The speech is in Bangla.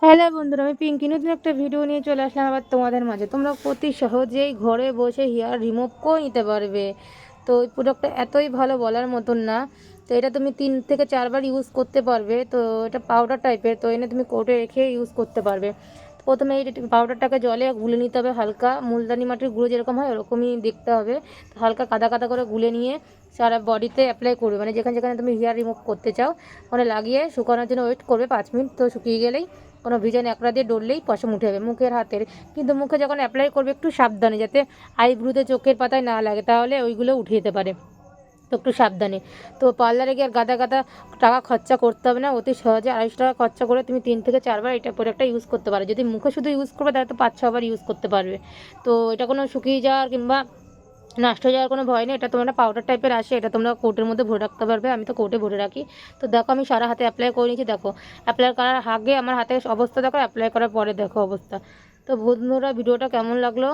হ্যালো বন্ধুরা, আমি পিঙ্কি নতুন একটা ভিডিও নিয়ে চলে আসলাম আবার তোমাদের মাঝে। তোমরা অতি সহজেই ঘরে বসে হেয়ার রিমুভ করে নিতে পারবে। তো এই প্রোডাক্টটা এতই ভালো বলার মতন না। তো এটা তুমি 3 থেকে 4 বার ইউজ করতে পারবে। তো এটা পাউডার টাইপের, তো এনে তুমি কোটে রেখে ইউজ করতে পারবে। তো প্রথমে এই পাউডারটাকে জলে গুলে নিতে হবে, হালকা মুলতানি মাটির গুঁড়ো যেরকম হয় ওরকমই দেখতে হবে। তো হালকা কাদা কাদা করে গুলে নিয়ে সারা বডিতে অ্যাপ্লাই করবে, মানে যেখানে যেখানে তুমি হেয়ার রিমুভ করতে চাও ওখানে লাগিয়ে শুকানোর জন্য ওয়েট করবে 5 মিনিট। তো শুকিয়ে গেলেই কোনো ভিজে ন্যাকড়া দিয়ে ডললেই পশম উঠে যাবে মুখের হাতের। কিন্তু মুখে যখন অ্যাপ্লাই করবে একটু সাবধানে, যাতে আইব্রুতে চোখের পাতায় না লাগে, তাহলে ওইগুলো উঠে যেতে পারে। তো একটু সাবধানে। তো পার্লারে গিয়ে আর গাদা গাদা টাকা খরচা করতে হবে না, অতি সহজে 250 টাকা খরচা করে তুমি 3 থেকে 4 বার এটা প্রোডাক্টটা ইউজ করতে পারো। যদি মুখে শুধু ইউজ করবে তাহলে তো 5-6 বার ইউজ করতে পারবে। তো এটা কোনো শুকিয়ে যাওয়ার কিংবা নষ্ট হয়ে যাওয়ার কোনো ভয় নেই। এটা তোমরা পাউডার টাইপের আসে, এটা তোমরা কোটের মধ্যে ভরে রাখতে পারবে। আমি তো কোটে ভরে রাখি। তো দেখো আমি সারা হাতে অ্যাপ্লাই করে নিয়েছি। দেখো অ্যাপ্লাই করার আগে আমার হাতের অবস্থা দেখো, অ্যাপ্লাই করার পরে দেখো অবস্থা। তো বন্ধুরা, ভিডিওটা কেমন লাগলো?